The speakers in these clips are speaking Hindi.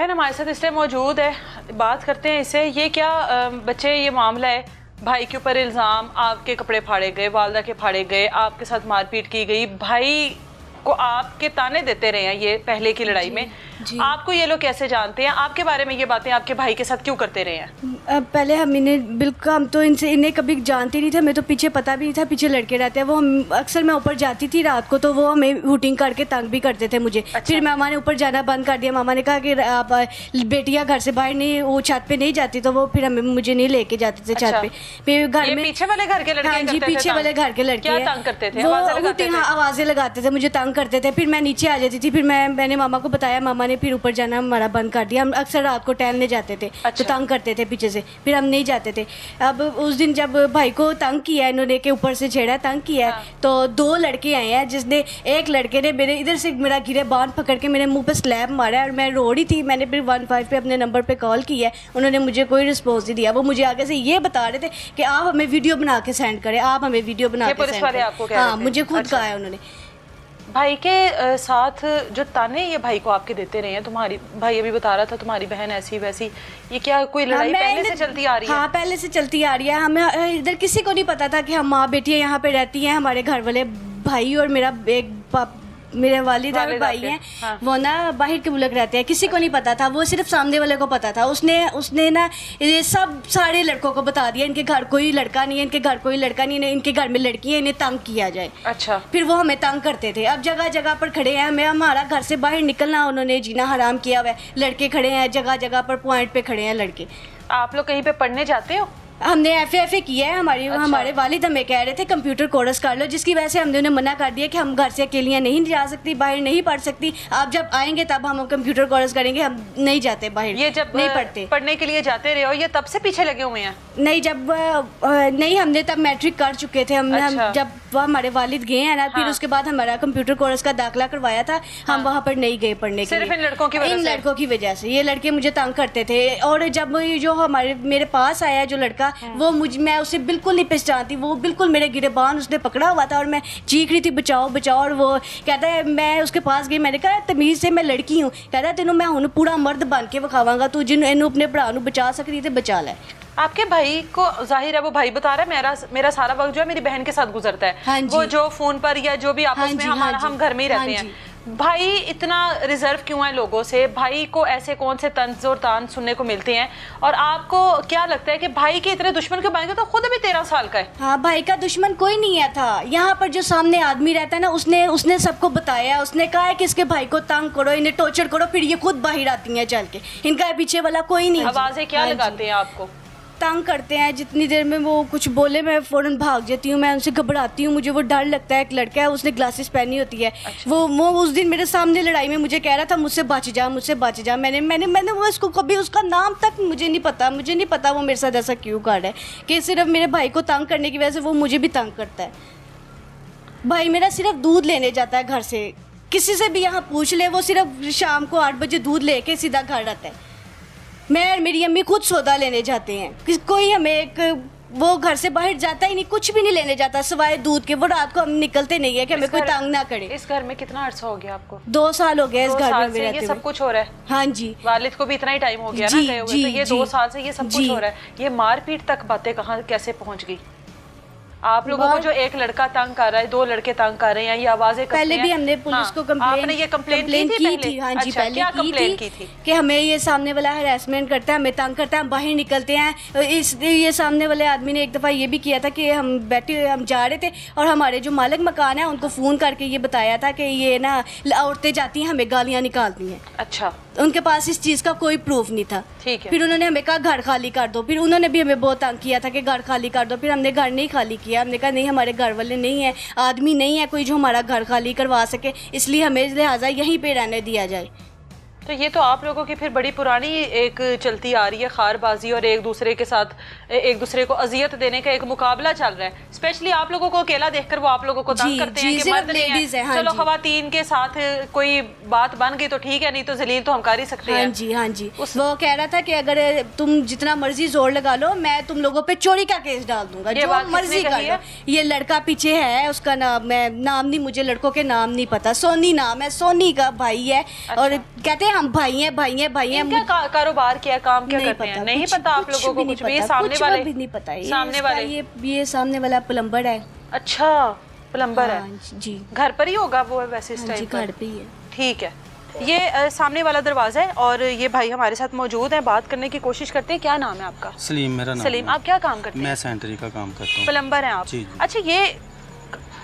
बहन हमारे साथ इसलिए मौजूद है, बात करते हैं इससे। ये क्या बच्चे ये मामला है, भाई के ऊपर इल्ज़ाम, आपके कपड़े फाड़े गए, वालदा के फाड़े गए, आपके साथ मारपीट की गई, भाई को आपके ताने देते रहे हैं ये पहले की लड़ाई में। आपको ये लोग कैसे जानते हैं, आपके बारे में ये बातें आपके भाई के साथ क्यों करते रहे हैं? पहले हम तो इन्हें कभी जानते नहीं थे, हमें तो पीछे पता भी नहीं था पीछे लड़के रहते हैं। वो अक्सर मैं ऊपर जाती थी रात को तो वो हमें हूटिंग करके तंग भी करते थे मुझे। अच्छा। फिर मामा ने ऊपर जाना बंद कर दिया। मामा ने कहा कि आप बेटियां घर से बाहर नहीं, वो छत पे नहीं जाती, तो वो फिर हमें मुझे नहीं लेके जाते थे छत पे। फिर घर में पीछे वाले घर के लड़के, हाँ जी, पीछे वाले घर के लड़के तंग करते थे, वो आवाजें लगाते थे, मुझे तंग करते थे। फिर मैं नीचे आ जाती थी, फिर मैंने मामा को बताया, मामा ने फिर ऊपर जाना हमारा बंद कर दिया। हम अक्सर रात को टहलने जाते थे। अच्छा। तो तंग करते थे पीछे से, फिर हम नहीं जाते थे। अब उस दिन जब भाई को तंग किया इन्होंने, के ऊपर से छेड़ा तंग किया, हाँ। तो 2 लड़के आए हैं, जिसने एक लड़के ने मेरे इधर से मेरा गिरे बांध पकड़ के मेरे मुंह पे स्लैब मारा और मैं रो रही थी। मैंने फिर 15 पे अपने नंबर पे कॉल किया, उन्होंने मुझे कोई रिस्पॉन्स नहीं दिया। वो मुझे आगे से ये बता रहे थे कि आप हमें वीडियो बना के सेंड करें, आप हमें वीडियो बना के सेंड करें। हाँ, मुझे खुद कहा है उन्होंने। भाई के साथ जो ताने ये भाई को आपके देते रहे हैं, तुम्हारी भाई अभी बता रहा था तुम्हारी बहन ऐसी वैसी, ये क्या कोई लड़ाई पहले से चलती आ रही है? हाँ, पहले से चलती आ रही है। हमें इधर किसी को नहीं पता था कि हम माँ बेटियाँ यहाँ पे रहती हैं। हमारे घर वाले भाई और मेरा एक मेरे वालिद और भाई हैं, हाँ। वो ना बाहर के मुल्क रहते हैं, किसी को नहीं पता था, वो सिर्फ सामने वाले को पता था। उसने ना ये सब सारे लड़कों को बता दिया, इनके घर कोई लड़का नहीं है, इनके घर कोई लड़का नहीं है, इनके घर में लड़की है, इन्हें तंग किया जाए। अच्छा। फिर वो हमें तंग करते थे। अब जगह जगह पर खड़े हैं, हमें हमारा घर से बाहर निकलना उन्होंने जीना हराम किया हुआ है। लड़के खड़े हैं जगह जगह पर, पॉइंट पे खड़े हैं लड़के। आप लोग कहीं पे पढ़ने जाते हो? हमने FA किया है। हमारे वालिद हमें कह रहे थे कंप्यूटर कोर्स कर लो, जिसकी वजह से हमने उन्हें मना कर दिया कि हम घर से अकेलियाँ नहीं जा सकती, बाहर नहीं पढ़ सकती। आप जब आएंगे तब हम कंप्यूटर कोर्स करेंगे, हम नहीं जाते बाहर। ये जब नहीं पढ़ते, पढ़ने के लिए जाते रहे हो, ये तब से पीछे लगे हुए हैं? नहीं, जब नहीं, हमने तब मैट्रिक कर चुके थे। हम जब वह हमारे वालिद गए हैं ना, फिर उसके बाद हमारा कंप्यूटर कोर्स का दाखिला करवाया था। हम वहाँ पर नहीं गए पढ़ने के लिए, सिर्फ इन लड़कों की वजह से। ये लड़के मुझे तंग करते थे। और जब जो मेरे पास आया जो लड़का, वो मैं उसे बिल्कुल नहीं पहचानती। वो बिल्कुल मेरे गिरेबान उसने पकड़ा हुआ था और मैं चीख रही थी बचाओ बचाओ। और वो कहता है, मैं उसके पास गई, मैंने कहा तमीज से मैं लड़की हूँ। कहता है तेनों मैं हुण पूरा मर्द बन के विखावांगा, तू जिन्होंने अपने भरा नूं बचा सकती थे बचा ले। आपके भाई को जाहिर है वो भाई बता रहा है मेरा सारा वक्त जो है मेरी बहन के साथ गुजरता है। हाँ, वो जो फोन पर या जो भी आपस में हम घर में ही रहते हैं। भाई इतना रिजर्व क्यों है लोगों से? भाई को ऐसे कौन से तंज और तान सुनने को मिलते हैं? और आपको क्या लगता है कि भाई के इतने दुश्मन क्यों बनेंगे? तो खुद अभी 13 साल का है। हाँ, भाई का दुश्मन कोई नहीं है था। यहाँ पर जो सामने आदमी रहता है ना, उसने सबको बताया। उसने कहा है कि इसके भाई को तंग करो, इन्हें टॉर्चर करो, फिर ये खुद बाहर आती हैं चल के। इनका पीछे वाला कोई नहीं। आवाजें क्या लगाते हैं आपको? तंग करते हैं। जितनी देर में वो कुछ बोले मैं फ़ौरन भाग जाती हूँ, मैं उनसे घबराती हूँ, मुझे वो डर लगता है। एक लड़का है, उसने ग्लासेस पहनी होती है। अच्छा। वो उस दिन मेरे सामने लड़ाई में मुझे कह रहा था मुझसे बच जा, मुझसे बच जा। मैंने वो इसको कभी उसका नाम तक मुझे नहीं पता वो मेरे साथ ऐसा क्यों कर रहा है कि सिर्फ मेरे भाई को तंग करने की वजह से वो मुझे भी तंग करता है। भाई मेरा सिर्फ दूध लेने जाता है घर से, किसी से भी यहाँ पूछ ले, वो सिर्फ शाम को 8 बजे दूध लेके सीधा घर आता है। मैं और मेरी अम्मी खुद सौदा लेने जाते हैं। कोई हमें वो घर से बाहर जाता ही नहीं, कुछ भी नहीं लेने जाता सिवाय दूध के। वो रात को हम निकलते नहीं है कि हमें कोई तंग ना करे। इस घर में कितना अर्सा हो गया आपको? 2 साल हो गया इस घर में रहते ये सब कुछ हो रहा है? हाँ जी। वालिद को भी इतना ही टाइम हो गया ना गए हुए, तो ये 2 साल से ये सब कुछ हो रहा है। ये मारपीट तक बातें कहाँ कैसे पहुँच गई? आप लोगों को जो एक लड़का तंग कर रहा है, 2 लड़के तंग कर रहे हैं, ये आवाजें पहले भी हमने पुलिस को आपने ये कंप्लेंट की थी? हाँ जी, अच्छा, पहले कंप्लेंट की थी कि हमें ये सामने वाला हैरेसमेंट करता है, हमें तंग करता है, हम बाहर निकलते हैं। ये सामने वाले आदमी ने एक दफ़ा ये भी किया था कि हम जा रहे थे और हमारे जो मालिक मकान है उनको फ़ोन करके ये बताया था कि ये ना औरतें जाती हैं हमें गालियाँ निकालती हैं। अच्छा। उनके पास इस चीज़ का कोई प्रूफ नहीं था। ठीक है। फिर उन्होंने हमें कहा घर खाली कर दो, फिर उन्होंने भी हमें बहुत तंग किया था कि घर खाली कर दो। फिर हमने घर नहीं खाली किया, हमने कहा नहीं, हमारे घर वाले नहीं है, आदमी नहीं है कोई जो हमारा घर खाली करवा सके, इसलिए हमें लिहाजा यहीं पे रहने दिया जाए। तो ये तो आप लोगों की फिर बड़ी पुरानी एक चलती आ रही है खारबाजी और एक दूसरे के साथ एक दूसरे को अजियत देने का एक मुकाबला चल रहा है। स्पेशली आप लोगों को अकेला देखकर वो आप लोगों को तंग करते हैं कि मर्द नहीं है। हाँ, चलो खवातीन के साथ कोई बात बन गई तो ठीक है, नहीं तो जलील तो हम कर ही सकते हैं। हाँ जी, हाँ जी। वो कह रहा था कि अगर तुम जितना मर्जी जोर लगा लो, मैं तुम लोगों पे चोरी का केस डाल दूंगा, जो मर्जी कर लो। ये लड़का पीछे है, उसका नाम नहीं, मुझे लड़कों के नाम नहीं पता। सोनी नाम है, सोनी का भाई है। और कहते हैं हम भाई हैं भाई हैं भाई हैं। क्या कारोबार क्या है, काम क्या नहीं करते हैं? पता, नहीं कुछ- पता आप कुछ लोगों को भी कुछ नहीं भी? ये पता, सामने कुछ वाले भी नहीं पता। सामने इसका वाले ये सामने वाला प्लम्बर है। अच्छा प्लम्बर है। हाँ जी घर पर ही होगा वो वैसे इस हाँ जी, टाइम पर? घर पे ही है। ठीक है। ये सामने वाला दरवाजा है और ये भाई हमारे साथ मौजूद हैं, बात करने की कोशिश करते हैं। क्या नाम है आपका? सलीम मेरा नाम सलीम, है। आप क्या काम करते हैं? मैं सैनिटरी का काम करता हूँ। प्लम्बर हैं आप? जी, जी। अच्छा, ये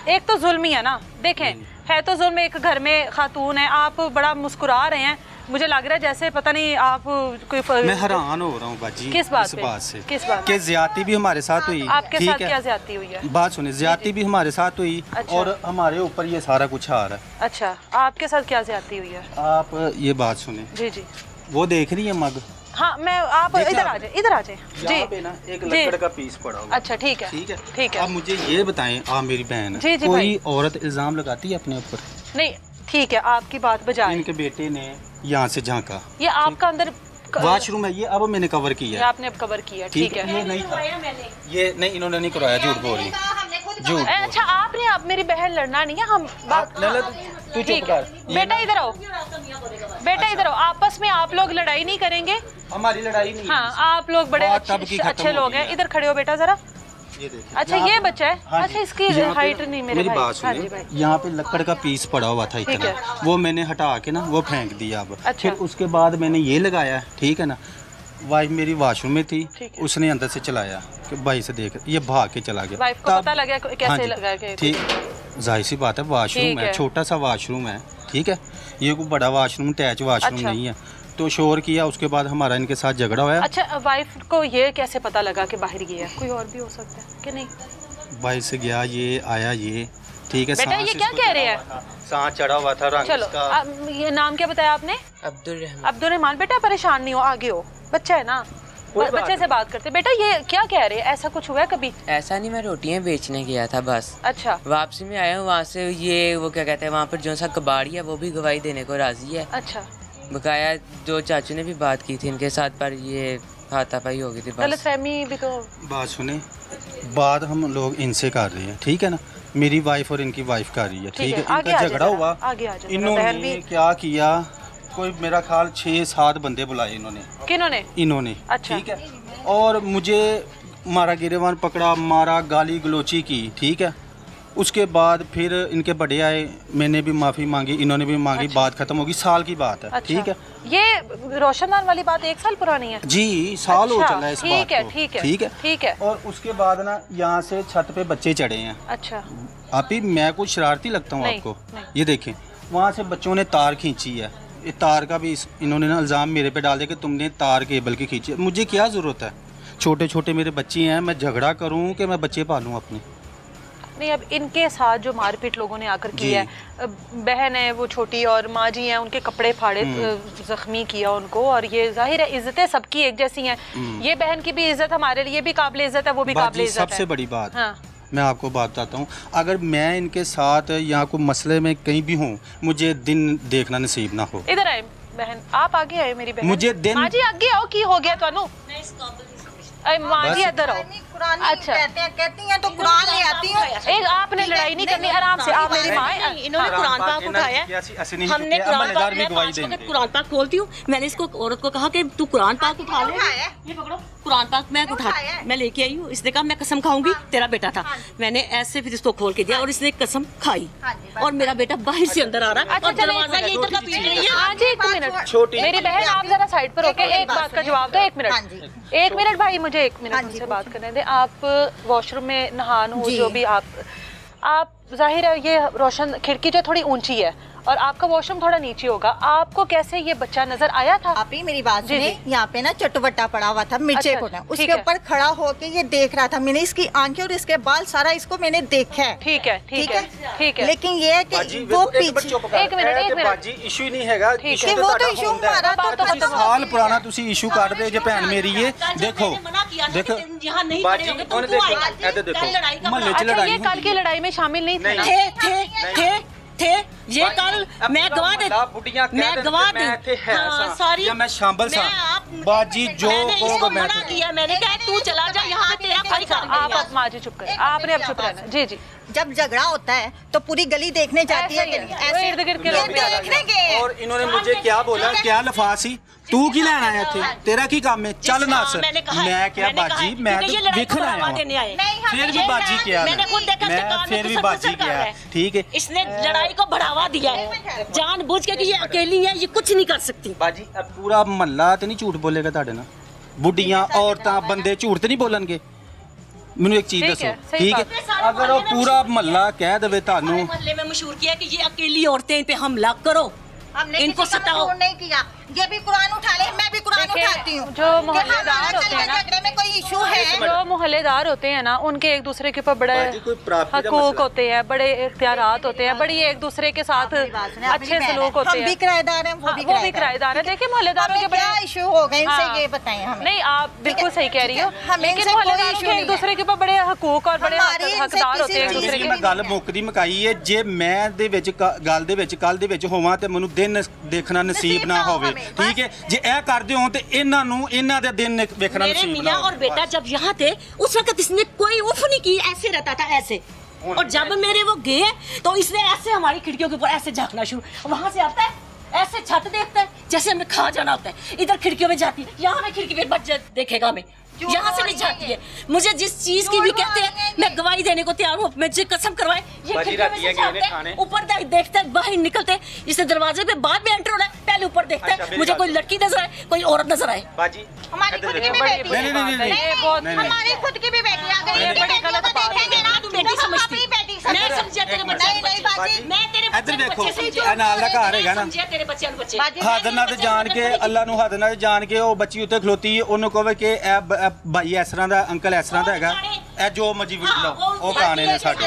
एक तो जुल्म ही है ना, देखें है तो जुल्म। एक घर में खातून है, आप बड़ा मुस्कुरा रहे हैं, मुझे लग रहा है जैसे पता नहीं आप कोई मैं हैरान हो रहा हूँ बाजी किस बात इस पे? बात से किस बात? कि ज्यादती भी हमारे साथ हुई। आपके साथ क्या ज्यादती हुई है? बात सुनिए, ज्यादती भी हमारे साथ हुई अच्छा। और हमारे ऊपर ये सारा कुछ आ रहा है। अच्छा, आपके साथ क्या ज्यादती हुई है? आप ये बात सुने, जी जी। वो देख रही है मग, हाँ, मैं आप देखिए इधर आप। आ जाए, इधर आ जाए यहाँ पे जी। ना एक जी। लकड़ का पीस पड़ा हुआ। अच्छा, ठीक है ठीक है, ठीक है। अब मुझे ये बताएं, आप मेरी बहन जी, जी, कोई भाई। औरत इल्जाम लगाती है अपने ऊपर? नहीं, ठीक है, आपकी बात बजाय। इनके बेटे ने यहाँ से झांका, ये आपका अंदर वॉशरूम है ये, अब मैंने कवर ये किया। आपने अब कवर किया, ठीक है। ये नहीं था, ये नहीं, इन्होंने नहीं करवाया, झूठ बोल रही, झूठ। अच्छा, आपने आप मेरी बहन लड़ना नहीं है, हम बात। लला, तू चुप ठीक है, कर। बेटा इधर आओ, बेटा इधर आओ, आपस में आप लोग लड़ाई नहीं करेंगे। हमारी लड़ाई नहीं हाँ, आप लोग बड़े बात तब की खत्म अच्छे लोग होगी हैं। है। इधर खड़े हो बेटा जरा। ये देखिए। अच्छा, यहाँ ये पे- बच्चा है? हाँ जी। अच्छा, इसकी यहाँ पे हाइट ना, नहीं मेरे मेरी भाई। बात हाँ जी सुनिए, भाई। यहाँ पे लकड़ का पीस पड़ा हुआ था ठीक इतना, है। वो मैंने हटा के ना वो फेंक दिया। अब अच्छा। फिर उसके बाद मैंने ये लगाया, ठीक है ना। वाइफ मेरी वॉशरूम में थी, ठीक है। उसने अंदर से चलाया कि भाई से देख, ये भाग के चला गया। वाइफ को तब- पता लगा हाँ कैसे जी, लगा के? ठीक, जाहिर सी बात है, वॉशरूम ठीक है, है। छोटा सा वॉशरूम है, ठीक है, ये कोई बड़ा वॉशरूम, अटैच वॉशरूम अच्छा। नहीं है। तो शोर किया, उसके बाद हमारा इनके साथ झगड़ा हुआ। अच्छा, वाइफ को ये कैसे पता लगा कि बाहर गया? कोई और भी हो सकता है कि नहीं? भाई से गया, ये आया, ये ठीक है। बेटा, सांस ये क्या इसको कह चढ़ा रहे हैं? हुआ था, सांस चढ़ा हुआ था, रंग चलो, इसका। ये नाम क्या बताया आपने? अब्दुल रहमान। बेटा परेशान नहीं हो, आगे हो, बच्चा है ना, बच्चे से बात करते। बेटा, ये क्या कह रहे हैं? ऐसा कुछ हुआ है कभी? ऐसा नहीं, मैं रोटियां बेचने गया था बस। अच्छा वापसी में आया हूँ वहाँ से, ये वो क्या कहते हैं, वहाँ पर जो सा कबाड़ी है वो भी गवाही देने को राजी है। अच्छा, बकाया दो चाचू ने भी बात की थी इनके साथ, पर ये हाथापाई हो गई थी गलत बस। फहमी भी तो। बात सुने, बात हम लोग इनसे कर रहे हैं, ठीक है ना, मेरी वाइफ और इनकी वाइफ कर रही है, ठीक है। आगे इनका आ झगड़ा जाओ, हुआ, आगे आ जाओ। बहन भी इन्होंने क्या किया, कोई मेरा ख्याल 6-7 बंदे बुलाए इन्होंने, किन्होंने? अच्छा। ठीक है, और मुझे मारा, गिरेवान पकड़ा, मारा, गाली गलोची की, ठीक है। उसके बाद फिर इनके बड़े आए, मैंने भी माफ़ी मांगी, इन्होंने भी मांगी। अच्छा। बात खत्म होगी, साल की बात है, अच्छा। ठीक है। ये रोशनदान वाली बात 1 साल पुरानी है? जी, साल हो अच्छा, चला है इस ठीक बात है, को, ठीक है, ठीक है, ठीक है। और उसके बाद ना यहाँ से छत पे बच्चे चढ़े हैं। अच्छा, आप ही, मैं कुछ शरारती लगता हूँ नहीं, आपको? नहीं। ये देखें, वहाँ से बच्चों ने तार खींची है, ये तार का भी इन्होंने ना इल्ज़ाम मेरे पे डाल दिया कि तुमने तार केबल की खींची है। मुझे क्या ज़रूरत है, छोटे छोटे मेरे बच्चे हैं, मैं झगड़ा करूँ कि मैं बच्चे पालूँ अपने? नहीं, अब इनके साथ जो मारपीट लोगों ने आकर की जी। है, बहन है वो छोटी और माँ जी हैं, उनके कपड़े फाड़े, जख्मी किया उनको, और ये जाहिर है इज्जतें सबकी एक जैसी हैं। ये बहन की भी इज्जत हमारे लिए भी काबिल इज्जत है, वो भी काबिल बाजी, इज्जत है। सबसे बड़ी बात, हाँ। मैं आपको बात बताता हूँ, अगर मैं इनके साथ या कोई मसले में कहीं भी हूँ, मुझे दिन देखना नसीब ना हो। इधर आए बहन, आप आगे आए मेरी बहन। मुझे दिन- माँ जी आगे आओ, की हो गया थानू? माँ जी इधर आओ। अच्छा, कहती हैं तो कुरान ले आती हूँ। एक आपने लड़ाई नहीं करनी, आराम से, आप मेरी माँ हैं। इन्होंने कुरान पाक उठाया, हमने कुरान पाक लिया, 5 वक्त कुरान पाक खोलती हूँ। मैंने इसको औरत को कहा कि तू कुरान पाक उठा ले, ये पकड़ो कुरान पाक, मैं उठा, मैं लेके आई हूँ। इसने कहा मैं कसम खाऊंगी, तेरा बेटा था। मैंने ऐसे फिर इसको खोल के दिया और इसने कसम खाई, और मेरा बेटा बाहर से अंदर आ रहा है और दरवाजा ये इधर का पीट रही है। हाँ जी, 1 मिनट मेरी बहन, आप जरा साइड पर होके एक बात का जवाब दो। 1 मिनट, 1 मिनट भाई, मुझे 1 मिनट उनसे बात करने दे। आप वॉशरूम में नहान हो, जो भी आप जाहिर है ये रोशन खिड़की जो थोड़ी ऊंची है और आपका वॉशरूम थोड़ा नीचे होगा, आपको कैसे ये बच्चा नजर आया था? आप ही मेरी बात जी, सुनिए, जी। यहाँ पे ना चटवटा पड़ा हुआ था, मिर्चे अच्छा, को ना, ठीक उसके है। ऊपर खड़ा होके ये देख रहा था। मैंने इसकी आंखें और इसके बाल सारा इसको मैंने देखा है। ठीक है, ठीक है, ठीक है। लेकिन ये है कि वो पीछे, एक मिनट। बाजी, इशू ही नहीं हैगा, ठीक इशू है। तो वो तो ਤੁਹਾਡਾ इशू ਹੁੰਦਾ है। हमारा तो तो खत्म हो साल गया। पुराना तुसी इशू कर दे जे भैन मेरी ये देखो देखो यहाँ नहीं बाजी, खड़े होगे तो उन्हें तू देखो, आएगा। इधर देखो, कल लड़ाई का मोहल्ले च अच्छा, लड़ाई ये कल की लड़ाई में शामिल नहीं थे ना? थे ये कल मैं गवाह दे, मैं गवाह दे, हाँ, सारी या मैं शामिल सा मैं आप बाजी जो मैंने इसको कहोगे मैं मना किया, मैंने कहा तू चला जा, यहाँ पे तेरा कोई अच्छा, काम नहीं आप है। अब माँ जी चुप करें, आपने अब चुप रहना। जी जी, जब झगड़ा होता है तो पूरी गली देखने जाती है कि नहीं? ऐसे इर्द-गिर्द के ये लोग भी आ देखने गए हैं। और इन्होंने मुझे क्या बोला, क्या लफासी तू की लेना है इत्थे, तेरा की काम है, चल नस। मैंने कहा है, मैं क्या मैंने कहा बाजी, है, मैं क्योंकि ये तो लड़ाई को देखना बढ़ावा आया देने आए। नहीं, हम फिर भी ये बाजी किया मैंने खुद देखा इसके मैं, कान में फिर भी तो बाजी सरकार किया है। ठीक है। इसने लड़ाई को बढ़ावा दिया है जानबूझ के कि ये अकेली है, ये कुछ नहीं कर सकती। ਬਾਜੀ ਪੂਰਾ ਮਹੱਲਾ ਤੇ ਨਹੀਂ ਝੂਠ ਬੋਲੇਗਾ ਤੁਹਾਡੇ ਨਾਲ, ਬੁੱਢੀਆਂ ਔਰਤਾਂ ਬੰਦੇ ਝੂਠ ਤੇ ਨਹੀਂ ਬੋਲਣਗੇ। ਮੈਨੂੰ ਇੱਕ ਚੀਜ਼ ਠੀਕ ਦੱਸੋ, ਹੈ, ਸਹੀ ਠੀਕ ਬਾਤ ਹੈ, ਅਗਰ ਉਹ ਪੂਰਾ ਮਹੱਲਾ ਕਹਿ ਦੇਵੇ ਤੁਹਾਨੂੰ मोहल्ले में मशहूर किया कि ये अकेली औरतें इन पे हमला करो, हमने इनको किसी का सताओ। मजबूर नहीं किया, ये भी कुरान उठा ले, मैं भी कुरान देखिए, उठाती हूँ। जो कि मोहल्लेदार हमारा होते हैं ना, झगड़े में कोई इशू है जो मोहल्लेदार होते हैं ना, उनके एक दूसरे के ऊपर बड़े बाजी, कोई प्राप्ति का हकूक मसला। होते हैं, बड़े इख्तियारात होते हैं, बड़ी एक दूसरे के साथ अच्छे सलूक होते हम भी हैं। किराएदार हैं, हाँ, वो भी किराएदार है। देखिए मोहल्लेदारों के हमें क्या बड़े इशू हो गए इनसे हाँ। ये बताएं हमें। नहीं, आप बिल्कुल सही कह रही हो, हमें लेकिन इनसे कोई मोहल्लेदारों issue के नहीं एक दूसरे के ऊपर बड़े हकूक और बड़े हमारी इनसे हकदार होते हैं एक किसी दूसरे ਜੀ के। ਮੈਂ ਗੱਲ ਮੁੱਕਦੀ ਮਕਾਈ ਹੈ, ਜੇ ਮੈਂ ਦੇ ਵਿੱਚ ਗੱਲ ਦੇ ਵਿੱਚ ਕੱਲ ਦੇ ਵਿੱਚ ਹੋਵਾਂ ਤੇ ਮੈਨੂੰ ਦਿਨ ਦੇਖਣਾ ਨਸੀਬ ਨਾ ਹੋਵੇ, ਠੀਕ ਹੈ। ਜੇ ਇਹ ਕਰਦੇ ਹੋ ਤੇ ਇਹਨਾਂ ਨੂੰ ਇਹਨਾਂ ਦੇ ਦਿਨ ਵੇਖਣਾ मेरे ਨਸੀਬ ना मियाँ हो। और बेटा जब यहाँ थे उस वक्त इसने कोई उफ नहीं की, ऐसे रहता था ऐसे। और जब मेरे वो गए तो इसने ऐसे हमारी खिड़कियों के ऊपर ऐसे झांकना शुरू, वहां से आता है ऐसे छत देखता है जैसे हमें खा जाना होता है, इधर खिड़कियों में जाती है, यहाँ में खिड़की पे बच देखेगा हमें, यहाँ से नहीं जाती है। मुझे जिस चीज की भी कहते हैं मैं गवाही देने को तैयार हूँ, मुझे कसम करवाए ये बाजी खिड़कियों में राती से है कि झांकते इन्हें हैं, खाने? ऊपर देखता है बाहर निकलते हैं, इसने दरवाजे पे बाद में एंटर होना है, पहले ऊपर देखता अच्छा, है मेरी मुझे बात कोई लड़की नजर आए, कोई औरत नजर आए। बाजी हमारी इधर खुद की देखो। भी बेटी नहीं, है। नहीं, नहीं, नहीं, ये बहुत नहीं, नहीं। हमारी खुद की भी बेटी है। अगर ये इनकी बड़ी बेटियों गलत को बात है। देखेंगे ना तू बेटी तो हम समझती। अपनी बेटी मैं समझते। समझिया तेरे नहीं, बच्चे नहीं, बाजी। मैं तेरे ਇੱਧਰ बच्चे ਵੇਖੋ, से ਇਹ ਨਾਲ ਦਾ ਘਰ ਹੈਗਾ ਨਾ, समझिया तेरे बच्चे बच्चे बाजी, ਹੱਦ ਨਾਲ ਤੇ ਜਾਣ ਕੇ ਅੱਲਾ ਨੂੰ ਹੱਦ ਨਾਲ ਜਾਣ ਕੇ ਉਹ ਬੱਚੀ ਉੱਤੇ ਖਲੋਤੀ, ਉਹਨੂੰ ਕਹਵੇ ਕਿ ਇਹ ਭਾਈ ਇਸ ਤਰ੍ਹਾਂ ਦਾ, ਅੰਕਲ ਇਸ ਤਰ੍ਹਾਂ ਦਾ ਹੈਗਾ, ਇਹ ਜੋ ਮਰਜੀ ਵੇਖ ਲਓ, ਉਹ ਕਹਾਣੇ ਨੇ ਸਾਡੇ।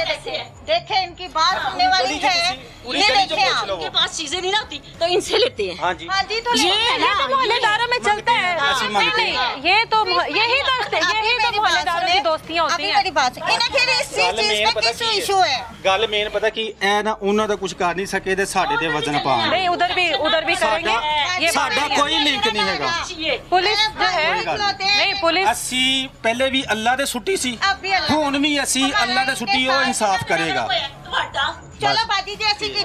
देखे इनकी बात सुनने वाली है, पूरी ये गली जो देखे पूछ आप। लो। उनके पास चीजें नहीं ना होती तो इनसे लेते हैं। हाँ जी, हाँ जी, तो ये है ना, तो मोहल्लेदारों में चलता है। ऐसी नहीं, मांगते हैं। नहीं, ये तो यही तो मोहल्लेदारों की दोस्तियां होती हैं। मेरी बात सुनिए। इन्हें फिर इस ਗੱਲ चीज ਮੇਨ में ਪਤਾ किस ਕੀ इशू है? ਗੱਲ ਮੇਨ ਪਤਾ ਕੀ ਐ ਨਾ, ਉਹਨਾਂ ਦਾ ਕੁਝ ਕਰ ਨਹੀਂ ਸਕੇ ਤੇ ਸਾਡੇ ਤੇ ਵਜ਼ਨ ਪਾਣ। नहीं, उधर भी करेंगे। ये बात ਸਾਡਾ नहीं है। ਕੋਈ ਲਿੰਕ ਨਹੀਂ ਹੈਗਾ। ये पुलिस जो है नहीं, पुलिस ਅਸੀਂ ਪਹਿਲੇ ਵੀ ਅੱਲਾ ਦੇ ਸੁੱਟੀ ਸੀ, ਹੁਣ ਵੀ ਅਸੀਂ ਅੱਲਾ ਦੇ ਸੁੱਟੀ, ਉਹ ਇਨਸਾਫ ਕਰੇਗਾ। चलो बाजी जी ऐसी की